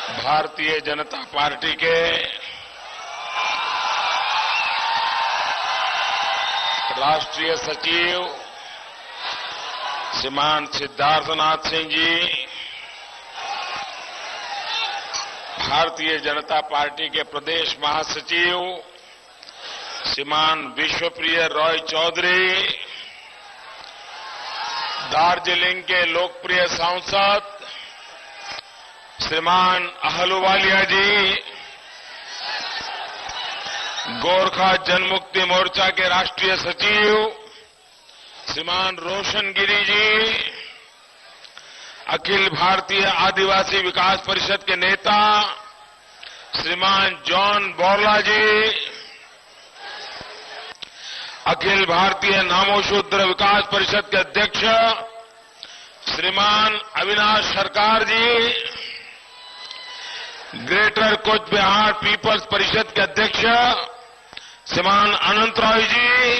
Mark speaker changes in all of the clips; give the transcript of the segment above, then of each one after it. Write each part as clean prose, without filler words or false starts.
Speaker 1: Bharatiya Janata party के राष्ट्रीय सचिव श्रीमान सिद्धार्थनाथ सिंह जी, भारतीय जनता पार्टी के प्रदेश महासचिव श्रीमान विश्वप्रिय रॉय चौधरी, दार्जिलिंग के लोकप्रिय सांसद श्रीमान अहलुवालिया जी, गोरखा जनमुक्ति मोर्चा के राष्ट्रीय सचिव श्रीमान रोशन गिरी जी, अखिल भारतीय आदिवासी विकास परिषद के नेता श्रीमान जॉन बोरला जी, अखिल भारतीय नामोशूद्र विकास परिषद के अध्यक्ष श्रीमान अविनाश सरकार जी, ग्रेटर कोच बिहार पीपल्स परिषद के अध्यक्ष श्रीमान अनंत रॉय जी,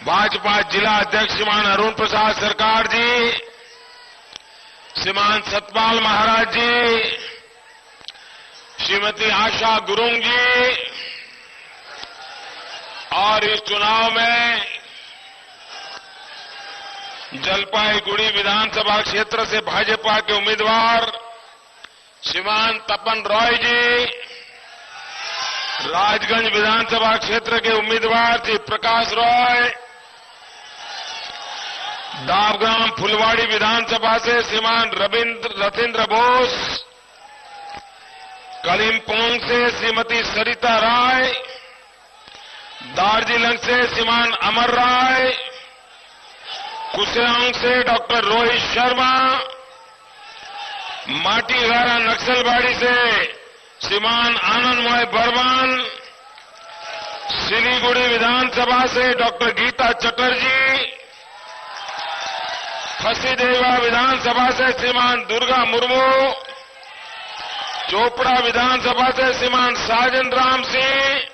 Speaker 1: भाजपा जिला अध्यक्ष श्रीमान अरुण प्रसाद सरकार जी, श्रीमान सतपाल महाराज जी, श्रीमती आशा गुरुंग जी, और इस चुनाव में जलपाईगुड़ी विधानसभा क्षेत्र से भाजपा के उम्मीदवार श्रीमान तपन रॉय जी, राजगंज विधानसभा क्षेत्र के उम्मीदवार श्री प्रकाश रॉय, डाबग्राम फुलवाड़ी विधानसभा से श्रीमान रथिंद्र बोस, कलिम्पोंग से श्रीमती सरिता राय, दार्जिलिंग से श्रीमान अमर राय, कुसेओंग से डॉक्टर रोहित शर्मा, माटीगारा नक्सलबाड़ी से श्रीमान आनंदमय बर्मन, सिलीगुड़ी विधानसभा से डॉक्टर गीता चटर्जी, फसीदेवा विधानसभा से श्रीमान दुर्गा मुर्मू, चोपड़ा विधानसभा से श्रीमान साजन राम सिंह,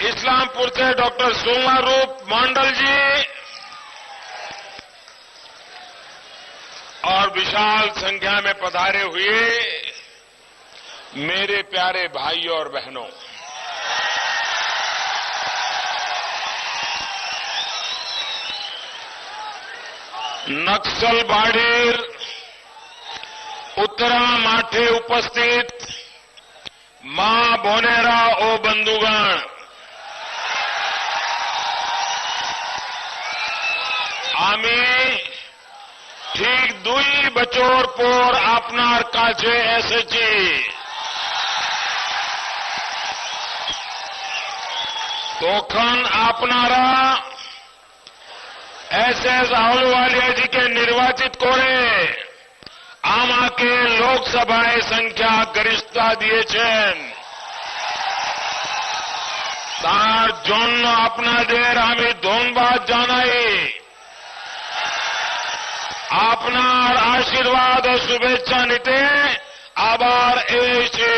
Speaker 1: इस्लामपुर से डॉक्टर सोमारूप मंडल जी और विशाल संख्या में पधारे हुए मेरे प्यारे भाइयों और बहनों, नक्सलबाड़ी उत्तरा माठे उपस्थित मां बोनेरा ओ बंधुगण, আমি ঠিক 2 বছর পর আপনার কাছে এসেছি। তখন আপনারা এস.এস. আহলুওয়ালিয়াজিকে নির্বাচিত করে আমাকে লোকসভায় সংখ্যা গরিষ্ঠতা দিয়েছেন। তার জন্য আপনাদের আমি ধন্যবাদ জানাই। আপনার আশীর্বাদ ও শুভেচ্ছা নিতে আবার এসেছি।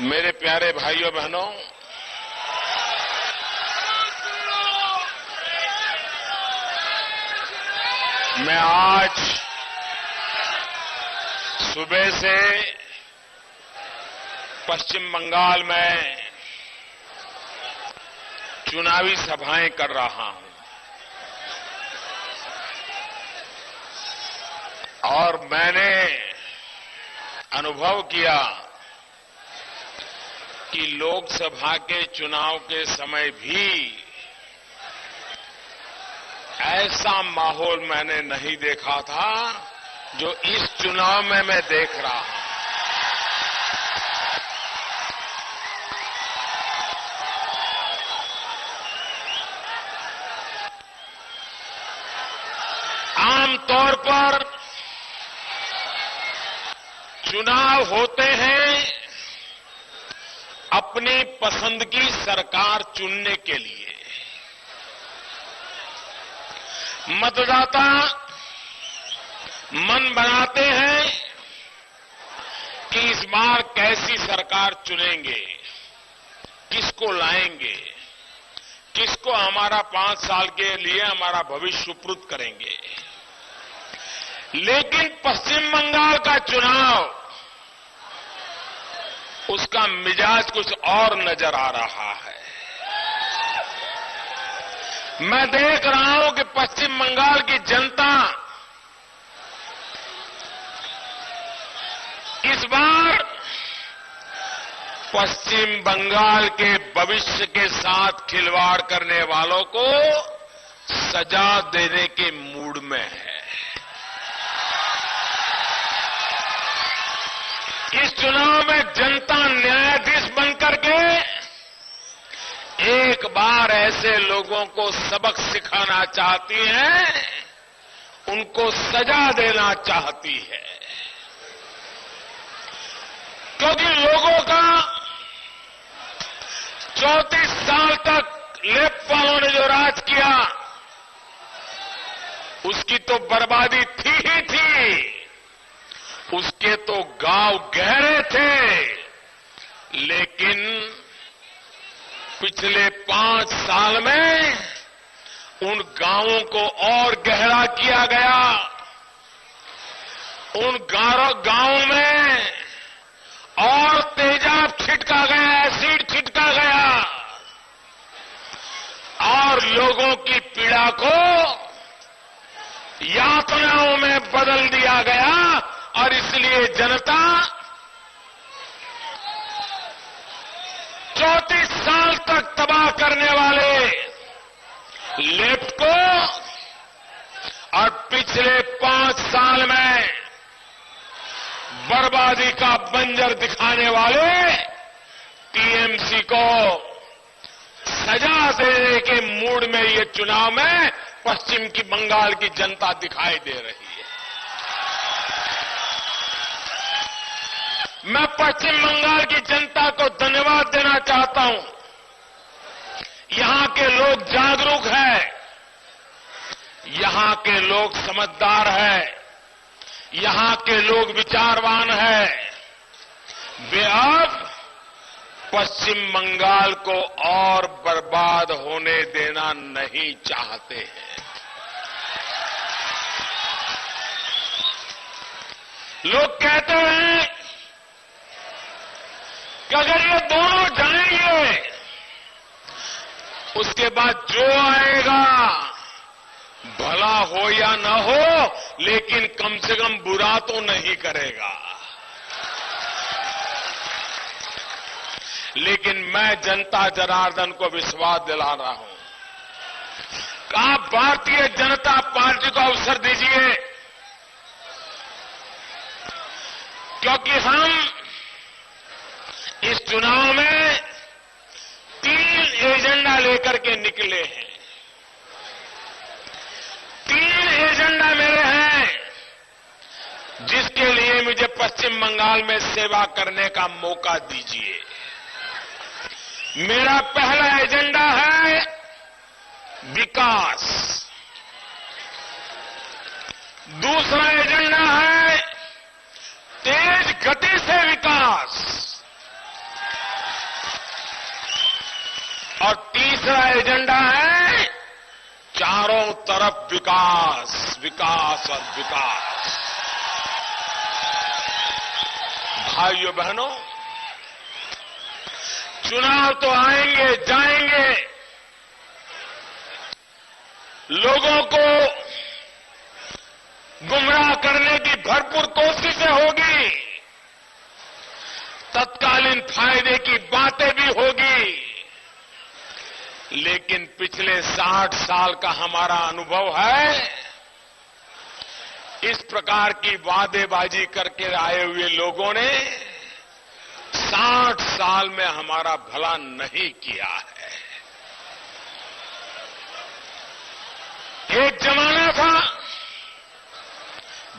Speaker 1: मेरे प्यारे भाइयों बहनों, मैं आज सुबह से पश्चिम बंगाल में चुनावी सभाएं कर रहा हूं और मैंने अनुभव किया कि लोकसभा के चुनाव के समय भी ऐसा माहौल मैंने नहीं देखा था जो इस चुनाव में मैं देख रहा हूं। आमतौर पर चुनाव होते हैं अपनी पसंद की सरकार चुनने के लिए। मतदाता मन बनाते हैं कि इस बार कैसी सरकार चुनेंगे, किसको लाएंगे, किसको हमारा 5 साल के लिए हमारा भविष्य सुपुर्द करेंगे। लेकिन पश्चिम बंगाल का चुनाव, उसका मिजाज कुछ और नजर आ रहा है। मैं देख रहा हूं कि पश्चिम बंगाल की जनता इस बार पश्चिम बंगाल के भविष्य के साथ खिलवाड़ करने वालों को सजा देने के मूड में है। इस चुनाव में जनता न्यायाधीश बनकर के एक बार ऐसे लोगों को सबक सिखाना चाहती है, उनको सजा देना चाहती है। क्योंकि लोगों का 34 साल तक लेफ्ट वालों ने जो राज किया, उसकी तो बर्बादी थी ही थी, उसके तो गांव गहरे थे। लेकिन पिछले 5 साल में उन गांवों को और गहरा किया गया। उन गांवों में और तेजाब छिटका गया, एसिड छिटका गया और लोगों की पीड़ा को यातनाओं में बदल दिया गया। और इसलिए जनता 34 साल तक तबाह करने वाले लेफ्ट को और पिछले 5 साल में बर्बादी का बंजर दिखाने वाले टीएमसी को सजा देने के मूड में ये चुनाव में पश्चिम की बंगाल की जनता दिखाई दे रही है। मैं पश्चिम बंगाल की जनता को धन्यवाद देना चाहता हूं। यहां के लोग जागरूक हैं, यहां के लोग समझदार हैं, यहां के लोग विचारवान हैं। वे अब पश्चिम बंगाल को और बर्बाद होने देना नहीं चाहते हैं। लोग कहते हैं कि अगर ये दोनों जाएंगे, उसके बाद जो आएगा भला हो या न हो, लेकिन कम से कम बुरा तो नहीं करेगा। लेकिन मैं जनता जनार्दन को विश्वास दिला रहा हूं कि आप भारतीय जनता पार्टी को अवसर दीजिए, क्योंकि हम इस चुनाव में 3 एजेंडा लेकर के निकले हैं। 3 एजेंडा मेरे हैं, जिसके लिए मुझे पश्चिम बंगाल में सेवा करने का मौका दीजिए। मेरा पहला एजेंडा है विकास, दूसरा एजेंडा है तेज गति से विकास और तीसरा एजेंडा है चारों तरफ विकास, विकास और विकास। भाइयों बहनों, चुनाव तो आएंगे जाएंगे, लोगों को गुमराह करने की भरपूर कोशिशें होगी, तत्कालीन फायदे की बातें भी होगी। लेकिन पिछले 60 साल का हमारा अनुभव है, इस प्रकार की वादेबाजी करके आए हुए लोगों ने 60 साल में हमारा भला नहीं किया है। एक जमाना था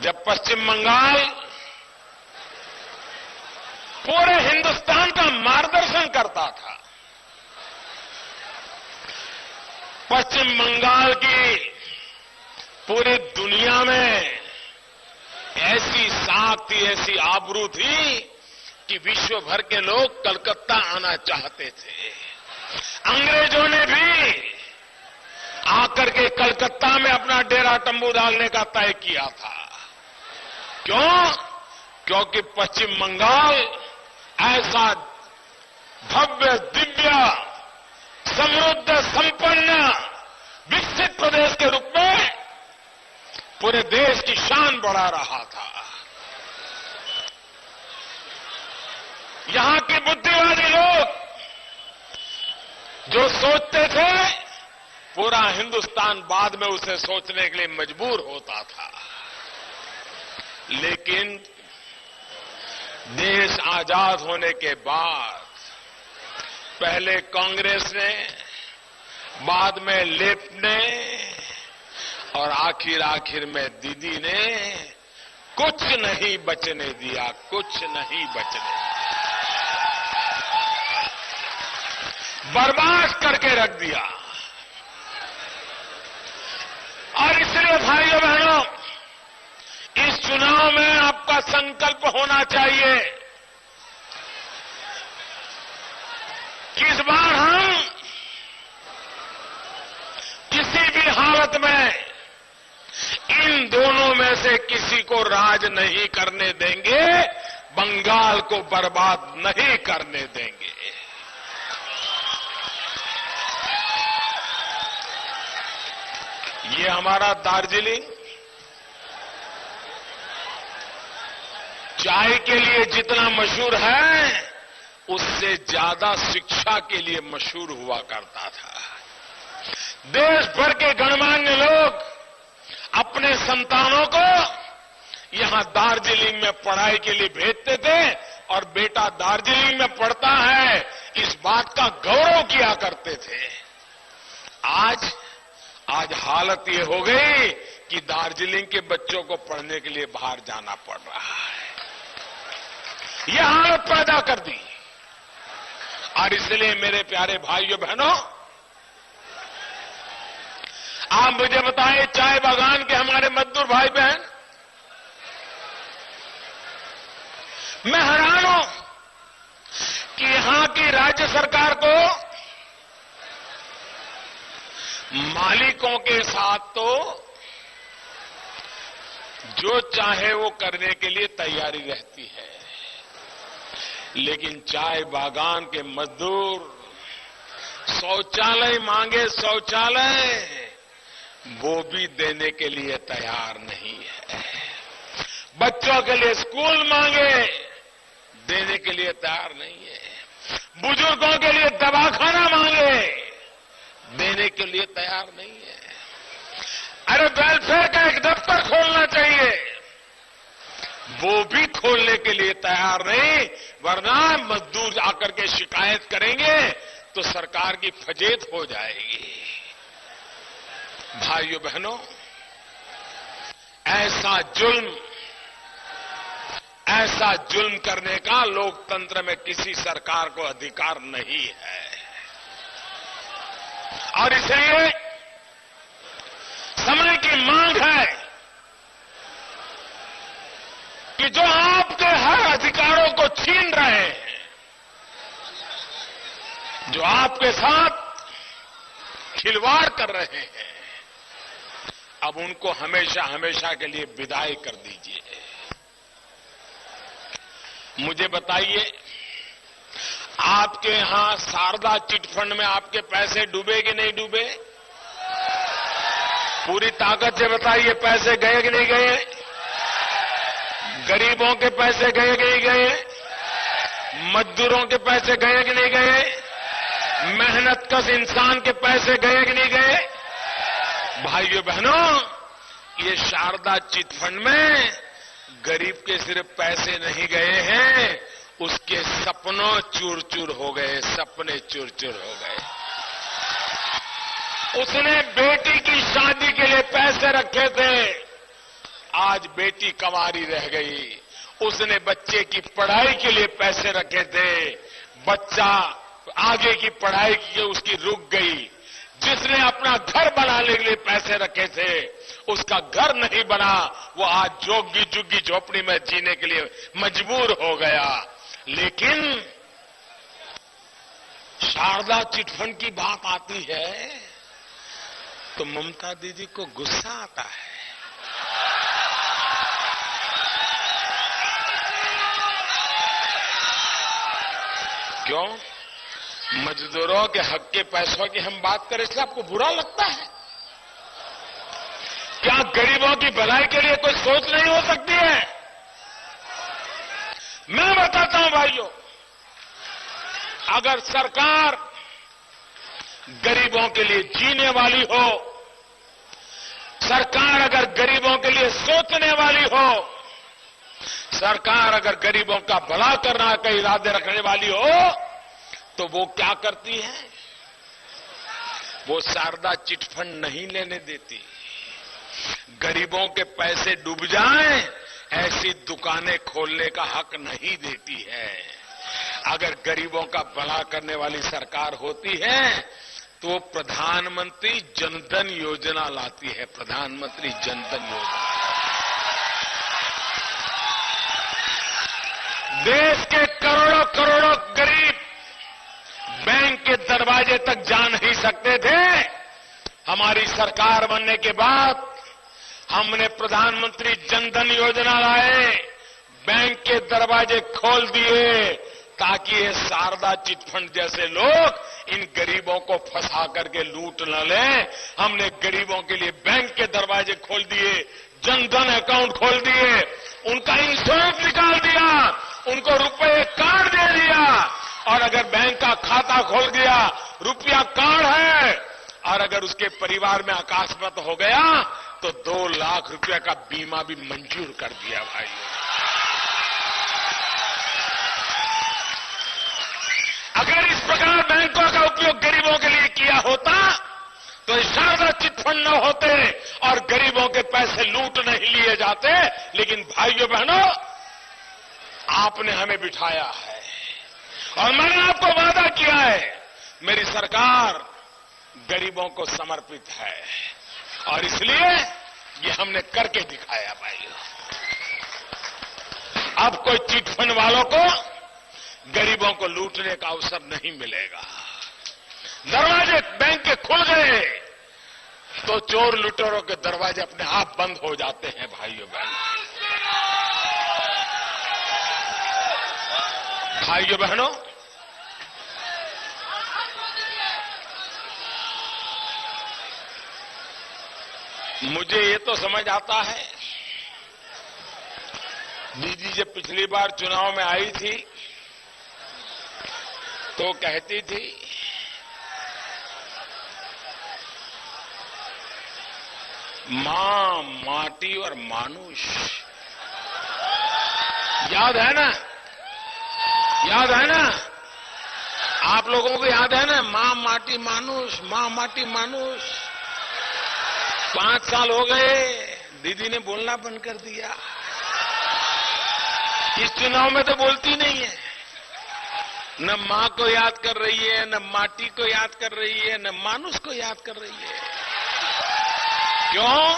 Speaker 1: जब पश्चिम बंगाल पूरे हिंदुस्तान का मार्गदर्शन करता था। पश्चिम बंगाल की पूरी दुनिया में ऐसी साख थी, ऐसी आबरू थी कि विश्व भर के लोग कलकत्ता आना चाहते थे। अंग्रेजों ने भी आकर के कलकत्ता में अपना डेरा तंबू डालने का तय किया था। क्यों? क्योंकि पश्चिम बंगाल ऐसा भव्य, दिव्य, समृद्ध, संपन्न, विकसित प्रदेश के रूप में पूरे देश की शान बढ़ा रहा था। यहां के बुद्धिवादी लोग जो सोचते थे, पूरा हिंदुस्तान बाद में उसे सोचने के लिए मजबूर होता था। लेकिन देश आजाद होने के बाद पहले कांग्रेस ने, बाद में लेफ्ट ने और आखिर में दीदी ने कुछ नहीं बचने दिया, कुछ नहीं बचने दिया, बर्बाद करके रख दिया। और इसलिए भाइयों बहनों, इस चुनाव में आपका संकल्प होना चाहिए कि इस बार हम किसी भी हालत में इन दोनों में से किसी को राज नहीं करने देंगे, बंगाल को बर्बाद नहीं करने देंगे। ये हमारा दार्जिलिंग चाय के लिए जितना मशहूर है, उससे ज्यादा शिक्षा के लिए मशहूर हुआ करता था। देश भर के गणमान्य लोग अपने संतानों को यहां दार्जिलिंग में पढ़ाई के लिए भेजते थे और बेटा दार्जिलिंग में पढ़ता है, इस बात का गौरव किया करते थे। आज हालत ये हो गई कि दार्जिलिंग के बच्चों को पढ़ने के लिए बाहर जाना पड़ रहा है। यह हालत पैदा कर दी। और इसलिए मेरे प्यारे भाइयों बहनों, आप मुझे बताएं, चाय बागान के हमारे मजदूर भाई बहन, मैं हैरान हूं कि यहां की राज्य सरकार को मालिकों के साथ तो जो चाहे वो करने के लिए तैयारी रहती है, लेकिन चाय बागान के मजदूर शौचालय मांगे, शौचालय वो भी देने के लिए तैयार नहीं है। बच्चों के लिए स्कूल मांगे, देने के लिए तैयार नहीं है। बुजुर्गों के लिए दवाखाना मांगे, देने के लिए तैयार नहीं है। अरे वेलफेयर का एक दफ्तर खोलना चाहिए, वो भी खोलने के लिए तैयार नहीं, वरना मजदूर आकर के शिकायत करेंगे तो सरकार की फजेत हो जाएगी। भाइयों बहनों, ऐसा जुल्म करने का लोकतंत्र में किसी सरकार को अधिकार नहीं है। और इसलिए समय की मांग है कि जो आपके हर अधिकारों को छीन रहे हैं, जो आपके साथ खिलवाड़ कर रहे हैं, अब उनको हमेशा हमेशा के लिए विदाई कर दीजिए। मुझे बताइए, आपके यहां शारदा चिटफंड में आपके पैसे डूबे कि नहीं डूबे? पूरी ताकत से बताइए, पैसे गए कि नहीं गए? गरीबों के पैसे गए कि नहीं गए? मजदूरों के पैसे गए कि नहीं गए? मेहनतकश इंसान के पैसे गए कि नहीं गए? भाइयों बहनों, ये शारदा चिटफंड में गरीब के सिर्फ पैसे नहीं गए हैं, उसके सपनों चूर चूर हो गए, सपने चूर चूर हो गए। उसने बेटी की शादी के लिए पैसे रखे थे, आज बेटी कंवारी रह गई। उसने बच्चे की पढ़ाई के लिए पैसे रखे थे, बच्चा आगे की पढ़ाई की उसकी रुक गई। जिसने अपना घर बनाने के लिए पैसे रखे थे, उसका घर नहीं बना, वो आज जोगी जुग्गी झोपड़ी में जीने के लिए मजबूर हो गया। लेकिन शारदा चिटफंड की बात आती है तो ममता दीदी को गुस्सा आता है। क्यों? मजदूरों के हक के पैसों की हम बात करें इसलिए आपको बुरा लगता है? क्या गरीबों की भलाई के लिए कोई सोच नहीं हो सकती है? मैं बताता हूं भाइयों, अगर सरकार गरीबों के लिए जीने वाली हो, सरकार अगर गरीबों के लिए सोचने वाली हो, सरकार अगर गरीबों का भला करना का इरादे रखने वाली हो, तो वो क्या करती है? वो शारदा चिटफंड नहीं लेने देती। गरीबों के पैसे डूब जाएं, ऐसी दुकानें खोलने का हक नहीं देती है। अगर गरीबों का भला करने वाली सरकार होती है तो प्रधानमंत्री जनधन योजना लाती है। प्रधानमंत्री जनधन योजना देश के करोड़ों करोड़ों गरीब बैंक के दरवाजे तक जा नहीं सकते थे। हमारी सरकार बनने के बाद हमने प्रधानमंत्री जनधन योजना लाए, बैंक के दरवाजे खोल दिए ताकि ये शारदा चिटफंड जैसे लोग इन गरीबों को फंसा करके लूट न लें। हमने गरीबों के लिए बैंक के दरवाजे खोल दिए, जनधन अकाउंट खोल दिए, उनका इंश्योरेंस निकाल दिया, उनको रुपए कार्ड दे दिया, और अगर बैंक का खाता खोल दिया, रुपया कार्ड है, और अगर उसके परिवार में अकस्मात हो गया तो 2 लाख रुपया का बीमा भी मंजूर कर दिया। भाइयों, अगर इस प्रकार बैंकों का उपयोग गरीबों के लिए किया होता तो शारदा चिटफंड न होते और गरीबों के पैसे लूट नहीं लिए जाते। लेकिन भाइयों बहनों, आपने हमें बिठाया है और मैंने आपको वादा किया है, मेरी सरकार गरीबों को समर्पित है और इसलिए ये हमने करके दिखाया। भाइयों, अब कोई चिटफंड वालों को गरीबों को लूटने का अवसर नहीं मिलेगा। दरवाजे बैंक के खुल गए तो चोर लुटेरों के दरवाजे अपने आप बंद हो जाते हैं। भाइयों बहनों, मुझे ये तो समझ आता है, दीदी जब पिछली बार चुनाव में आई थी तो कहती थी मां, माटी और मानुष। याद है ना? याद है ना? आप लोगों को याद है ना? मां, माटी, मानुष, मां, माटी, मानुष। 5 साल हो गए, दीदी ने बोलना बंद कर दिया। इस चुनाव में तो बोलती नहीं है, न मां को याद कर रही है, न माटी को याद कर रही है, न मानुष को याद कर रही है। क्यों?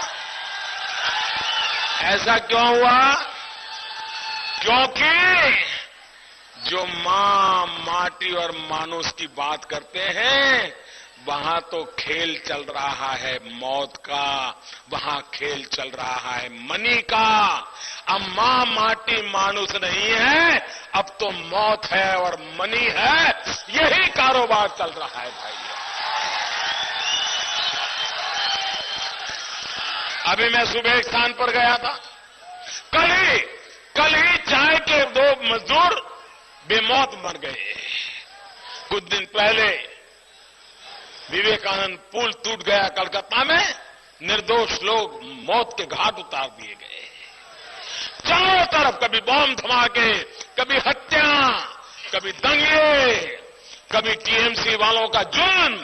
Speaker 1: ऐसा क्यों हुआ? क्योंकि जो मां, माटी और मानुष की बात करते हैं वहां तो खेल चल रहा है मौत का, वहां खेल चल रहा है मनी का। अब मां, माटी, मानुष नहीं है, अब तो मौत है और मनी है। यही कारोबार चल रहा है। भाई, अभी मैं सुबह एक स्थान पर गया था, कल ही चाय के 2 मजदूर बेमौत मर गए। कुछ दिन पहले विवेकानंद पुल टूट गया कलकत्ता में, निर्दोष लोग मौत के घाट उतार दिए गए। चारों तरफ कभी बम धमाके, कभी हत्या, कभी दंगे, कभी टीएमसी वालों का जुर्म,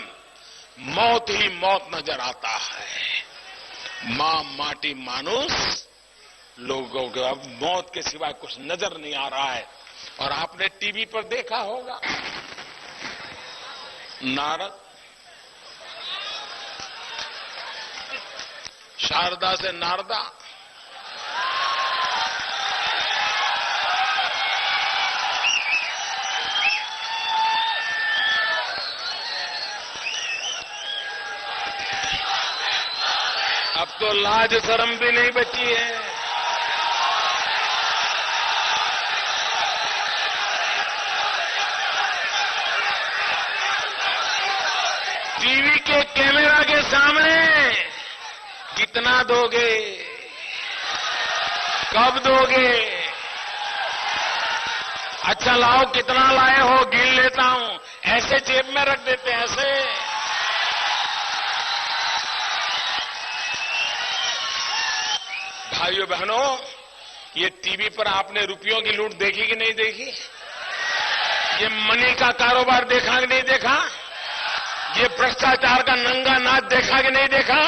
Speaker 1: मौत ही मौत नजर आता है। मां, माटी, मानुष लोगों को अब मौत के सिवाय कुछ नजर नहीं आ रहा है। और आपने टीवी पर देखा होगा, नारद शारदा से नारदा, अब तो लाज शर्म भी नहीं बची है। टीवी के कैमरा के सामने कितना दोगे, कब दोगे? अच्छा लाओ, कितना लाए हो गिन लेता हूं, ऐसे जेब में रख देते हैं ऐसे। भाइयों बहनों, ये टीवी पर आपने रुपयों की लूट देखी कि नहीं देखी? ये मनी का कारोबार देखा कि नहीं देखा? ये भ्रष्टाचार का नंगा नाच देखा कि नहीं देखा?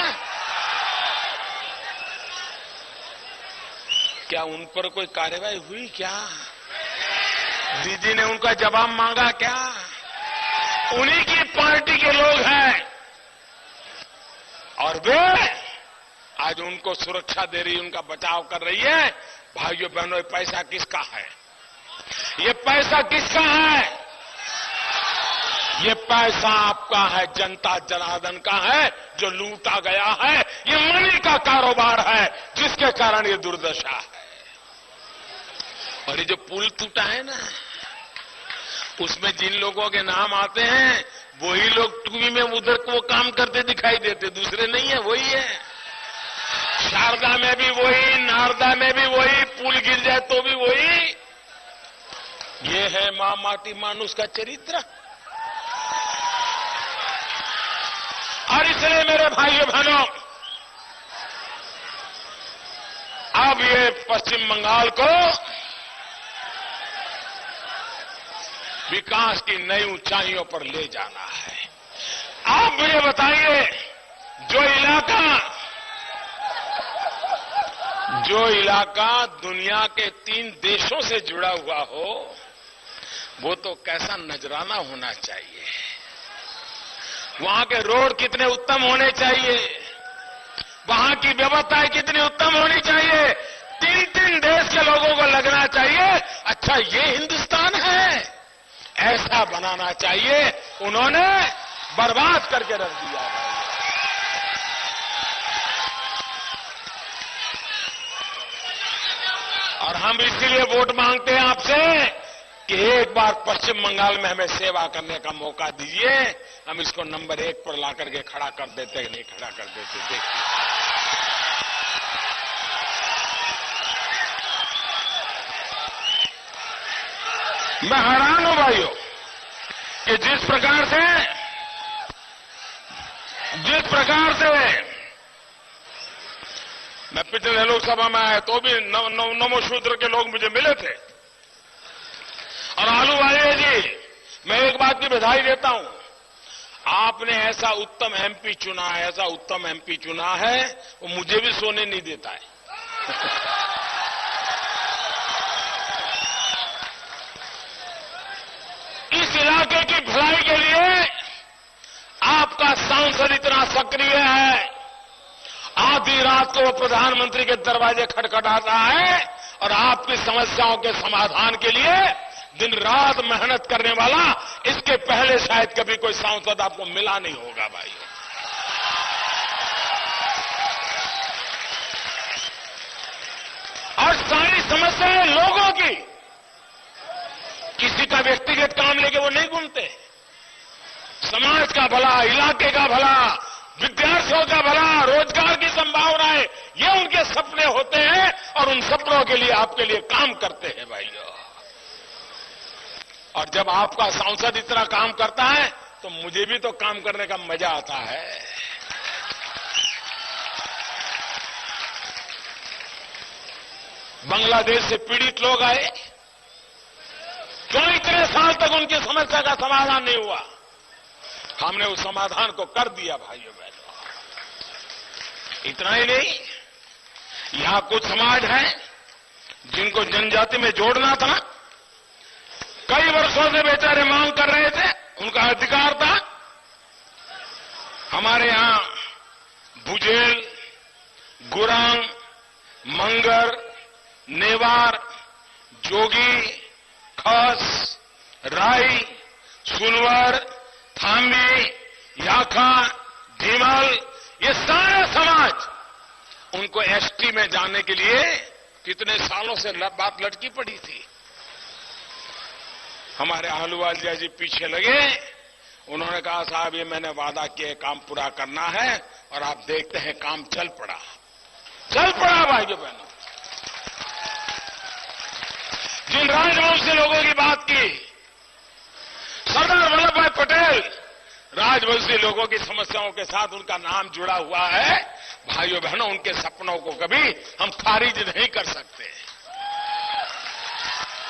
Speaker 1: क्या उन पर कोई कार्रवाई हुई क्या? दीदी ने उनका जवाब मांगा क्या? उन्हीं की पार्टी के लोग हैं और वे आज उनको सुरक्षा दे रही, उनका बचाव कर रही है। भाइयों बहनों, ये पैसा किसका है? ये पैसा किसका है? ये पैसा आपका है, जनता जनार्दन का है, जो लूटा गया है। ये मनी का कारोबार है, जिसके कारण ये दुर्दशा है। और ये जो पुल टूटा है ना, उसमें जिन लोगों के नाम आते हैं वही लोग टीवी में उधर को काम करते दिखाई देते, दूसरे नहीं है, वही है। शारदा में भी वही, नारदा में भी वही, पुल गिर जाए तो भी वही। ये है मां माटी मानुष का चरित्र। और इसलिए मेरे भाइयों बहनों, अब ये पश्चिम बंगाल को विकास की नई ऊंचाइयों पर ले जाना है। आप मुझे बताइए, जो इलाका दुनिया के 3 देशों से जुड़ा हुआ हो, वो तो कैसा नजराना होना चाहिए। वहां के रोड कितने उत्तम होने चाहिए, वहां की व्यवस्थाएं कितनी उत्तम होनी चाहिए। 3 देश के लोगों को लगना चाहिए, अच्छा ये हिंदुस्तान है, ऐसा बनाना चाहिए। उन्होंने बर्बाद करके रख दिया है। और हम इसीलिए वोट मांगते हैं आपसे कि एक बार पश्चिम बंगाल में हमें सेवा करने का mौका दीजिए। हम इसको नंबर 1 पर ला करके खड़ा कर देते कि नहीं खड़ा कर देते, देखिए। मैं हैरान हूं भाइयों कि जिस प्रकार से मैं पिछले लोकसभा में आया तो भी नमो शूद्र के लोग मुझे मिले थे। और आलूवालिया जी, मैं एक बात की बधाई देता हूं, आपने ऐसा उत्तम एमपी चुना है, ऐसा उत्तम एमपी चुना है, वो मुझे भी सोने नहीं देता है। इस इलाके की भलाई के लिए आपका सांसद इतना सक्रिय है, आधी रात को वो प्रधानमंत्री के दरवाजे खटखटाता है और आपकी समस्याओं के समाधान के लिए दिन रात मेहनत करने वाला, इसके पहले शायद कभी कोई सांसद आपको मिला नहीं होगा भाई। और सारी समस्याएं लोगों की, किसी का व्यक्तिगत काम लेके वो नहीं घूमते। समाज का भला, इलाके का भला, विद्यार्थियों का भला, रोजगार की संभावनाएं, ये उनके सपने होते हैं और उन सपनों के लिए आपके लिए काम करते हैं भाइयों। और जब आपका सांसद इतना काम करता है तो मुझे भी तो काम करने का मजा आता है। बांग्लादेश से पीड़ित लोग आए, क्यों इतने साल तक उनकी समस्या का समाधान नहीं हुआ? हमने उस समाधान को कर दिया भाइयों बहनों। इतना ही नहीं, यहां कुछ समाज हैं जिनको जनजाति में जोड़ना था, कई वर्षों से बेचारे मांग कर रहे थे, उनका अधिकार था। हमारे यहां भुजेल, गुरांग, मंगर, नेवार, जोगी, खस, राई, सुनवर, थामी, याखा, धीमल, ये सारे समाज उनको एसटी में जाने के लिए कितने सालों से बात लटकी पड़ी थी। हमारे आहलूवालिया जी पीछे लगे, उन्होंने कहा साहब ये मैंने वादा किया काम पूरा करना है, और आप देखते हैं काम चल पड़ा भाइयों बहनों। जिन राजवंशी लोगों की बात की, सरदार वल्लभ भाई पटेल राजवंशी लोगों की समस्याओं के साथ उनका नाम जुड़ा हुआ है। भाइयों बहनों, उनके सपनों को कभी हम खारिज नहीं कर सकते।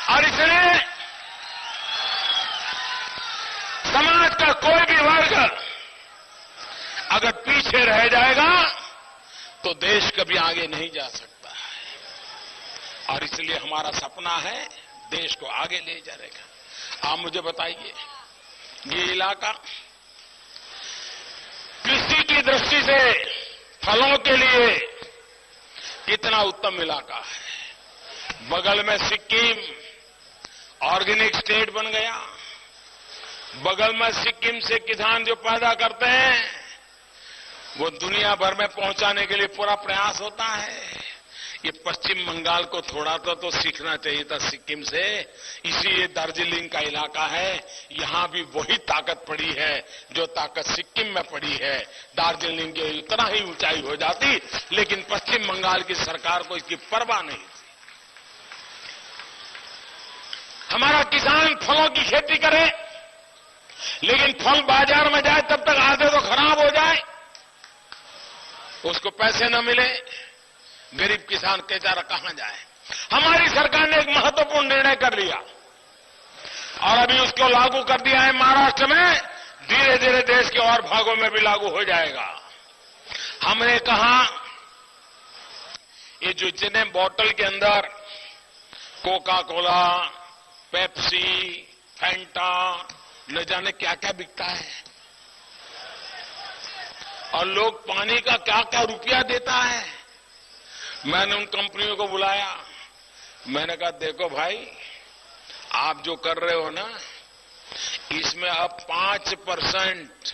Speaker 1: और इसलिए समाज का कोई भी वर्ग अगर पीछे रह जाएगा तो देश कभी आगे नहीं जा सकता है। और इसलिए हमारा सपना है देश को आगे ले जाएगा। आप मुझे बताइए, ये इलाका कृषि की दृष्टि से फलों के लिए कितना उत्तम इलाका है। बगल में सिक्किम ऑर्गेनिक स्टेट बन गया। बगल में सिक्किम से किसान जो पैदा करते हैं वो दुनिया भर में पहुंचाने के लिए पूरा प्रयास होता है। ये पश्चिम बंगाल को थोड़ा तो सीखना चाहिए था सिक्किम से। इसी ये दार्जिलिंग का इलाका है, यहां भी वही ताकत पड़ी है जो ताकत सिक्किम में पड़ी है। दार्जिलिंग के उतना ही ऊंचाई हो जाती, लेकिन पश्चिम बंगाल की सरकार को इसकी परवाह नहीं थी। हमारा किसान फलों की खेती करे, लेकिन फल बाजार में जाए तब तक आधे तो खराब हो जाए, उसको पैसे न मिले, गरीब किसान बेचारा कहां जाए। हमारी सरकार ने एक महत्वपूर्ण निर्णय कर लिया और अभी उसको लागू कर दिया है महाराष्ट्र में। धीरे धीरे देश के और भागों में भी लागू हो जाएगा। हमने कहा ये जो जितने बोतल के अंदर कोका कोला, पेप्सी, फैंटा, न जाने क्या क्या बिकता है, और लोग पानी का क्या क्या रुपया देता है। मैंने उन कंपनियों को बुलाया, मैंने कहा देखो भाई, आप जो कर रहे हो ना, इसमें अब 5%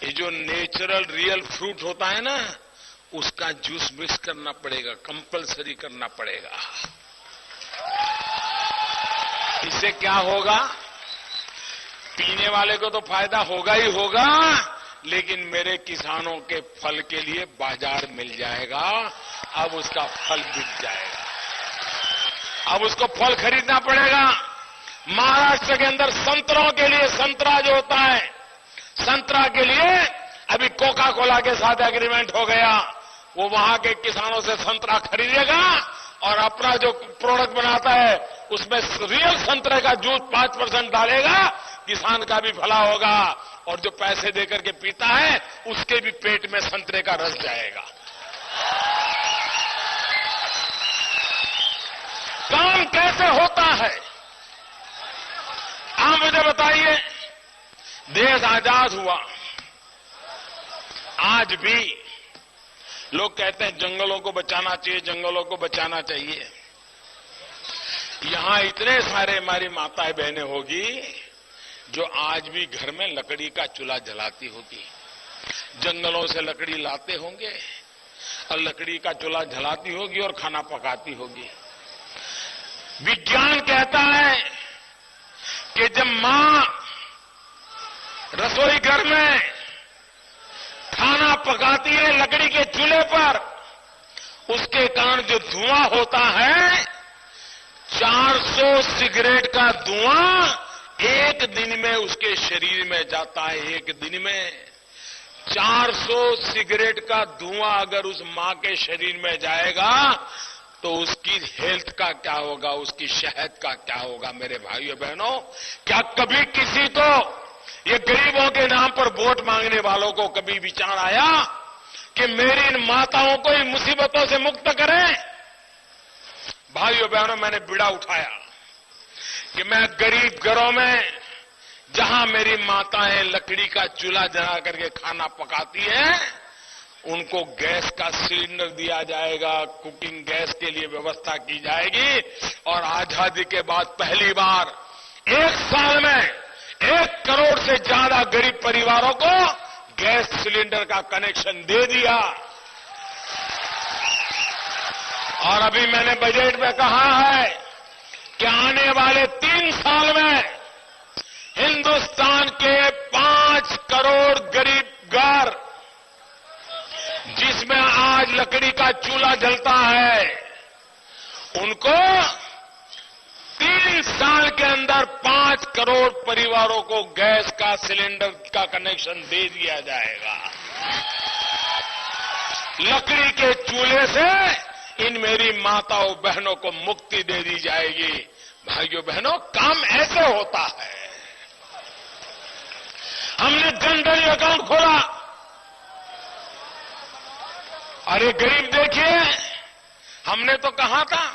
Speaker 1: ये जो नेचुरल रियल फ्रूट होता है ना, उसका जूस मिक्स करना पड़ेगा, कंपलसरी करना पड़ेगा। इससे क्या होगा, पीने वाले को तो फायदा होगा ही होगा, लेकिन मेरे किसानों के फल के लिए बाजार मिल जाएगा। अब उसका फल बिक जाएगा, अब उसको फल खरीदना पड़ेगा। महाराष्ट्र के अंदर संतरों के लिए, संतरा जो होता है, संतरा के लिए अभी कोका कोला के साथ एग्रीमेंट हो गया। वो वहां के किसानों से संतरा खरीदेगा और अपना जो प्रोडक्ट बनाता है उसमें रियल संतरे का जूस 5% डालेगा। किसान का भी भला होगा और जो पैसे देकर के पीता है उसके भी पेट में संतरे का रस जाएगा। काम कैसे होता है, आप मुझे बताइए। देश आजाद हुआ, आज भी लोग कहते हैं जंगलों को बचाना चाहिए, जंगलों को बचाना चाहिए। यहां इतने सारे हमारी माताएं बहनें होगी जो आज भी घर में लकड़ी का चूल्हा जलाती होगी, जंगलों से लकड़ी लाते होंगे और लकड़ी का चूल्हा जलाती होगी और खाना पकाती होगी। विज्ञान कहता है कि जब मां रसोई घर में खाना पकाती है लकड़ी के चूल्हे पर, उसके कारण जो धुआं होता है, 400 सिगरेट का धुआं एक दिन में उसके शरीर में जाता है। एक दिन में 400 सिगरेट का धुआं अगर उस मां के शरीर में जाएगा तो उसकी हेल्थ का क्या होगा, उसकी सेहत का क्या होगा। मेरे भाइयों बहनों, क्या कभी किसी को, ये गरीबों के नाम पर वोट मांगने वालों को कभी विचार आया कि मेरी इन माताओं को इन मुसीबतों से मुक्त करें? भाइयों बहनों, मैंने बीड़ा उठाया कि मैं गरीब घरों में जहां मेरी माताएं लकड़ी का चूल्हा जला करके खाना पकाती हैं, उनको गैस का सिलेंडर दिया जाएगा, कुकिंग गैस के लिए व्यवस्था की जाएगी। और आजादी के बाद पहली बार एक साल में 1 करोड़ से ज्यादा गरीब परिवारों को गैस सिलेंडर का कनेक्शन दे दिया। और अभी मैंने बजट में कहा है कि आने वाले 3 साल में हिंदुस्तान के 5 करोड़ गरीब घर, जिसमें आज लकड़ी का चूल्हा जलता है, उनको 3 साल के अंदर 5 करोड़ परिवारों को गैस का सिलेंडर का कनेक्शन दे दिया जाएगा। लकड़ी के चूल्हे से इन मेरी माताओं बहनों को मुक्ति दे दी जाएगी। भाइयों बहनों, काम ऐसे होता है। हमने जनधन अकाउंट खोला। अरे गरीब देखिए, हमने तो कहा था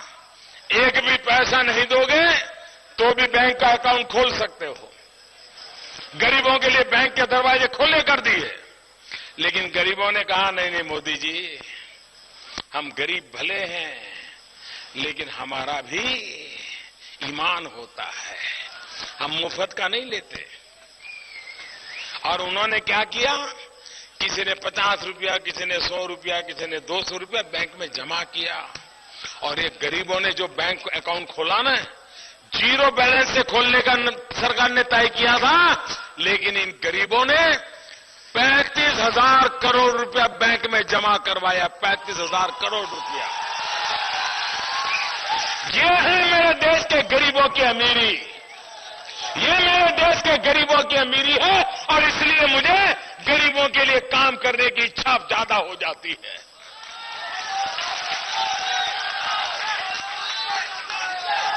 Speaker 1: एक भी पैसा नहीं दोगे तो भी बैंक का अकाउंट खोल सकते हो। गरीबों के लिए बैंक के दरवाजे खोले कर दिए। लेकिन गरीबों ने कहा नहीं नहीं मोदी जी, हम गरीब भले हैं लेकिन हमारा भी ईमान होता है, हम मुफ्त का नहीं लेते। और उन्होंने क्या किया, किसी ने 50 रुपया, किसी ने 100 रुपया, किसी ने 200 रुपया बैंक में जमा किया। और ये गरीबों ने जो बैंक अकाउंट खोला ना, जीरो बैलेंस से खोलने का सरकार ने तय किया था, लेकिन इन गरीबों ने 35,000 करोड़ रुपया बैंक में जमा करवाया। 35,000 करोड़ रुपया। ये है मेरे देश के गरीबों की अमीरी। ये मेरे देश के गरीबों की अमीरी है और इसलिए मुझे गरीबों के लिए काम करने की इच्छा ज्यादा हो जाती है।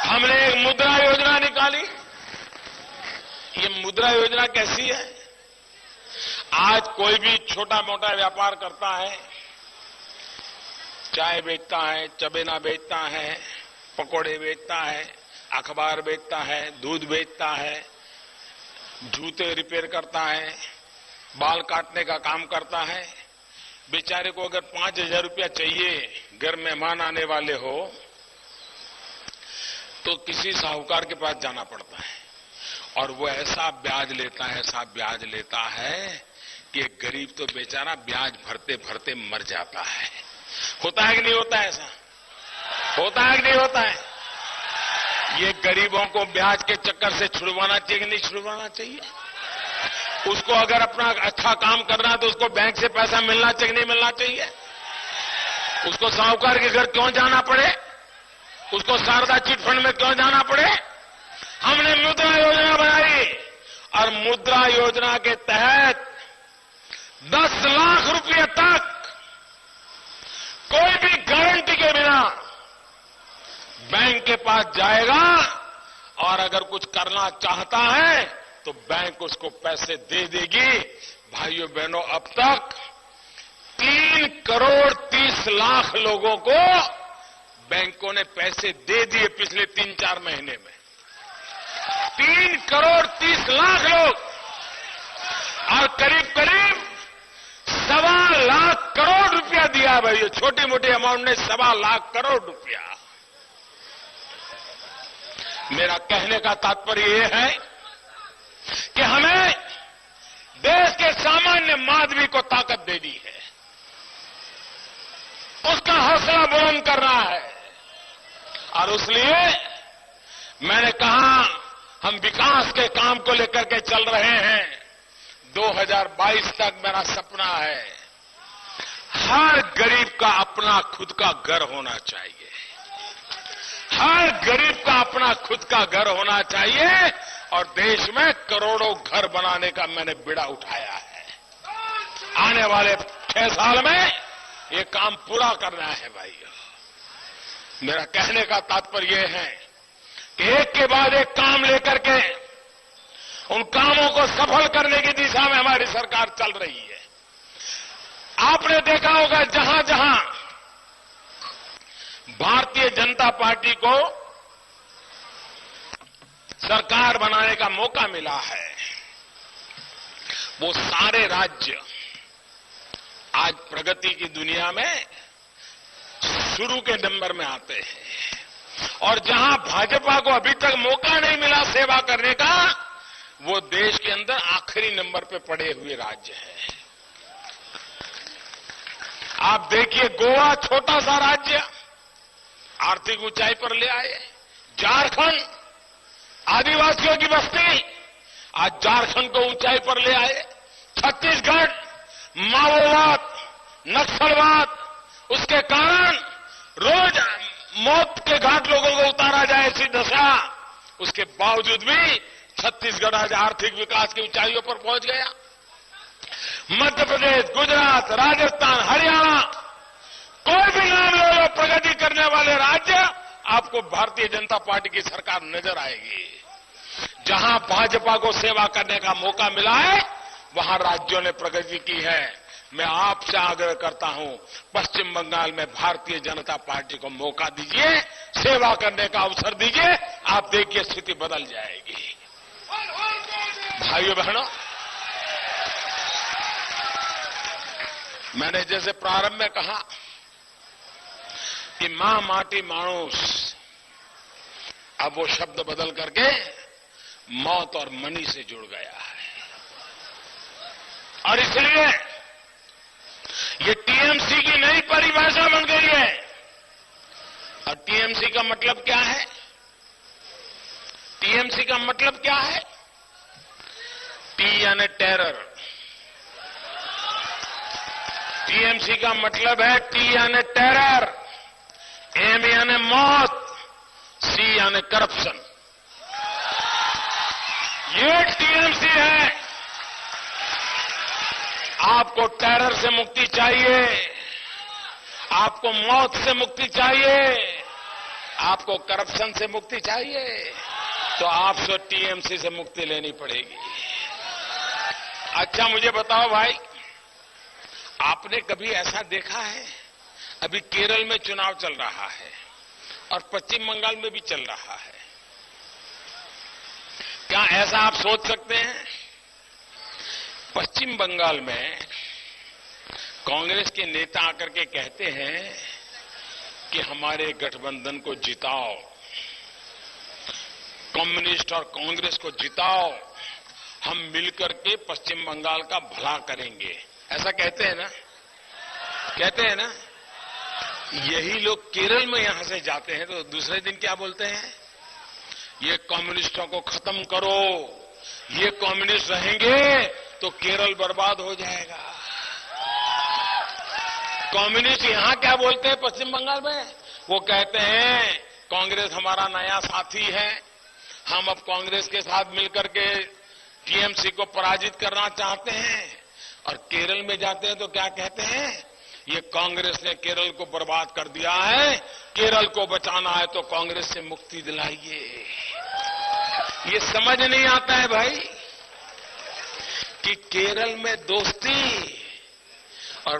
Speaker 1: हमने एक मुद्रा योजना निकाली। ये मुद्रा योजना कैसी है? आज कोई भी छोटा मोटा व्यापार करता है, चाय बेचता है, चबेना बेचता है, पकोड़े बेचता है, अखबार बेचता है, दूध बेचता है, जूते रिपेयर करता है, बाल काटने का काम करता है। बेचारे को अगर 5,000 रुपया चाहिए, घर मेहमान आने वाले हो, तो किसी साहूकार के पास जाना पड़ता है और वो ऐसा ब्याज लेता है, ऐसा ब्याज लेता है कि गरीब तो बेचारा ब्याज भरते भरते मर जाता है। होता है कि नहीं होता है? ऐसा होता है कि नहीं होता है? ये गरीबों को ब्याज के चक्कर से छुड़वाना चाहिए कि नहीं छुड़वाना चाहिए? उसको अगर अपना अच्छा काम करना है तो उसको बैंक से पैसा मिलना चाहिए कि नहीं मिलना चाहिए? उसको साहूकार के घर क्यों जाना पड़े? उसको शारदा चिट फंड में क्यों जाना पड़े? हमने मुद्रा योजना बनाई और मुद्रा योजना के तहत 10 लाख रुपए तक कोई भी गारंटी के बिना बैंक के पास जाएगा और अगर कुछ करना चाहता है तो बैंक उसको पैसे दे देगी। भाइयों बहनों, अब तक 3 करोड़ 30 लाख लोगों को बैंकों ने पैसे दे दिए पिछले 3-4 महीने में। 3 करोड़ 30 लाख लोग और करीब करीब 1.25 लाख करोड़ रुपया दिया। भाई ये छोटी मोटी अमाउंट ने 1.25 लाख करोड़ रुपया। मेरा कहने का तात्पर्य यह है कि हमें देश के सामान्य मानवी को ताकत देनी है, उसका हौसला बुलंद करना है। और इसलिए मैंने कहा हम विकास के काम को लेकर के चल रहे हैं। 2022 तक मेरा सपना है हर गरीब का अपना खुद का घर होना चाहिए। हर गरीब का अपना खुद का घर होना चाहिए और देश में करोड़ों घर बनाने का मैंने बीड़ा उठाया है। आने वाले 6 साल में ये काम पूरा करना है भाइयों। मेरा कहने का तात्पर्य यह है कि एक के बाद एक काम लेकर के उन कामों को सफल करने की दिशा में हमारी सरकार चल रही है। आपने देखा होगा जहां जहां भारतीय जनता पार्टी को सरकार बनाने का मौका मिला है, वो सारे राज्य आज प्रगति की दुनिया में शुरू के नंबर में आते हैं। और जहां भाजपा को अभी तक मौका नहीं मिला सेवा करने का, वो देश के अंदर आखिरी नंबर पे पड़े हुए राज्य है। आप देखिए गोवा छोटा सा राज्य, आर्थिक ऊंचाई पर ले आए। झारखंड, आदिवासियों की बस्ती, आज झारखंड को ऊंचाई पर ले आए। छत्तीसगढ़, माओवाद, नक्सलवाद, उसके कारण रोज मौत के घाट लोगों को उतारा जाए, ऐसी दशा, उसके बावजूद भी छत्तीसगढ़ आज आर्थिक विकास की ऊंचाइयों पर पहुंच गया। मध्य प्रदेश, गुजरात, राजस्थान, हरियाणा, कोई भी नाम ले लो, प्रगति करने वाले राज्य आपको भारतीय जनता पार्टी की सरकार नजर आएगी। जहां भाजपा को सेवा करने का मौका मिला है, वहां राज्यों ने प्रगति की है। मैं आपसे आग्रह करता हूं, पश्चिम बंगाल में भारतीय जनता पार्टी को मौका दीजिए, सेवा करने का अवसर दीजिए, आप देखिए स्थिति बदल जाएगी। भाइयों बहनों, मैंने जैसे प्रारंभ में कहा कि मां माटी मानुष, अब वो शब्द बदल करके मौत और मनी से जुड़ गया है। और इसलिए ये टीएमसी की नई परिभाषा बन गई है। और टीएमसी का मतलब क्या है? टीएमसी का मतलब क्या है? टी यानी टेरर, टीएमसी का मतलब है टी यानी टेरर, एम यानी मौत, सी यानी करप्शन। ये टीएमसी है। आपको टेरर से मुक्ति चाहिए, आपको मौत से मुक्ति चाहिए, आपको करप्शन से मुक्ति चाहिए, तो आपसे टीएमसी से मुक्ति लेनी पड़ेगी। अच्छा मुझे बताओ भाई, आपने कभी ऐसा देखा है? अभी केरल में चुनाव चल रहा है और पश्चिम बंगाल में भी चल रहा है। क्या ऐसा आप सोच सकते हैं? पश्चिम बंगाल में कांग्रेस के नेता आकर के कहते हैं कि हमारे गठबंधन को जिताओ, कम्युनिस्ट और कांग्रेस को जिताओ, हम मिलकर के पश्चिम बंगाल का भला करेंगे। ऐसा कहते हैं ना? कहते हैं ना? यही लोग केरल में यहां से जाते हैं तो दूसरे दिन क्या बोलते हैं? ये कम्युनिस्टों को खत्म करो, ये कम्युनिस्ट रहेंगे तो केरल बर्बाद हो जाएगा। कम्युनिस्ट यहां क्या बोलते हैं पश्चिम बंगाल में? वो कहते हैं कांग्रेस हमारा नया साथी है, हम अब कांग्रेस के साथ मिलकर के टीएमसी को पराजित करना चाहते हैं। और केरल में जाते हैं तो क्या कहते हैं? ये कांग्रेस ने केरल को बर्बाद कर दिया है, केरल को बचाना है तो कांग्रेस से मुक्ति दिलाइए। ये समझ नहीं आता है भाई कि केरल में दोस्ती और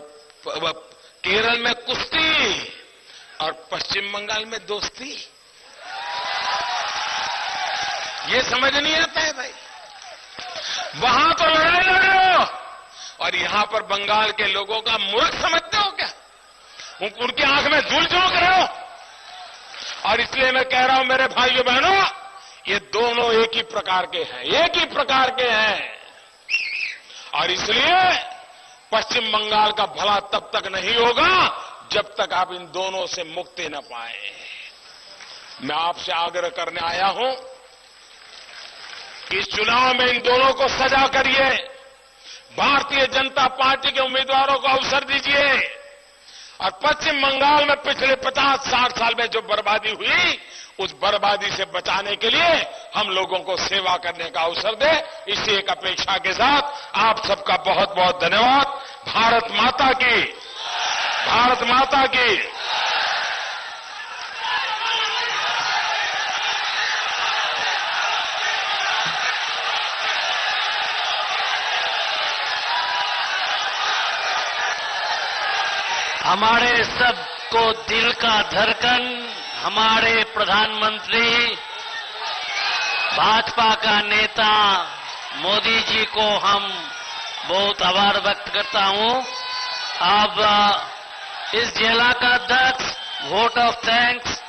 Speaker 1: केरल में कुश्ती और पश्चिम बंगाल में दोस्ती, ये समझ नहीं आता है भाई। वहां तो लड़ाई लड़ रहे हो और यहां पर बंगाल के लोगों का मूर्ख समझते हो क्या? उनकी आंख में धूल झोंक रहे हो। और इसलिए मैं कह रहा हूं मेरे भाइयों बहनों, ये दोनों एक ही प्रकार के हैं, एक ही प्रकार के हैं। और इसलिए पश्चिम बंगाल का भला तब तक नहीं होगा जब तक आप इन दोनों से मुक्ति न पाए। मैं आपसे आग्रह करने आया हूं कि इस चुनाव में इन दोनों को सजा करिए, भारतीय जनता पार्टी के उम्मीदवारों को अवसर दीजिए और पश्चिम बंगाल में पिछले 50-60 साल में जो बर्बादी हुई, उस बर्बादी से बचाने के लिए हम लोगों को सेवा करने का अवसर दे। इसी एक अपेक्षा के साथ आप सबका बहुत बहुत धन्यवाद। भारत माता की, भारत माता की।
Speaker 2: हमारे सबको दिल का धड़कन हमारे प्रधानमंत्री भाजपा का नेता मोदी जी को हम बहुत आभार व्यक्त करता हूं। अब इस जिला का अध्यक्ष वोट ऑफ थैंक्स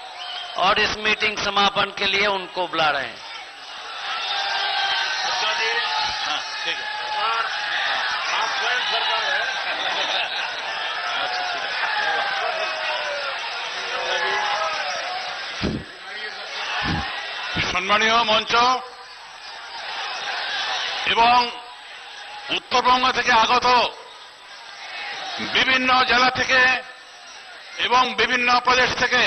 Speaker 2: और इस मीटिंग समापन के लिए उनको बुला रहे हैं।
Speaker 1: हाँ, ठीक है। आप स्वयं सरकार है। সম্মানীয় মঞ্চ এবং উত্তরবঙ্গ থেকে আগত বিভিন্ন জেলা থেকে এবং বিভিন্ন প্রদেশ থেকে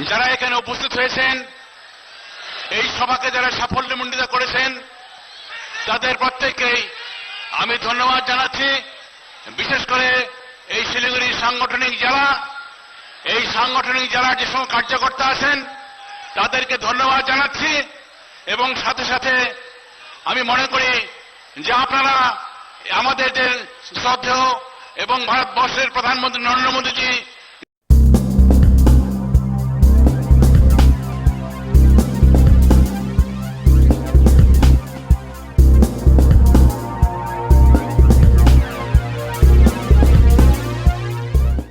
Speaker 1: যারা এখানে উপস্থিত হয়েছেন, এই সভাকে যারা সাফল্যমণ্ডিত করেছেন, তাদের প্রত্যেককেই আমি ধন্যবাদ জানাচ্ছি। বিশেষ করে এই শিলিগুড়ি সাংগঠনিক জেলা, এই সাংগঠনিক জেলার যে সমস্ত কার্যকর্তা আছেন তাদেরকে ধন্যবাদ জানাচ্ছি। এবং সাথে সাথে আমি মনে করি যে আপনারা আমাদের যে শ্রদ্ধেয় এবং ভারতবর্ষের প্রধানমন্ত্রী নরেন্দ্র মোদীজি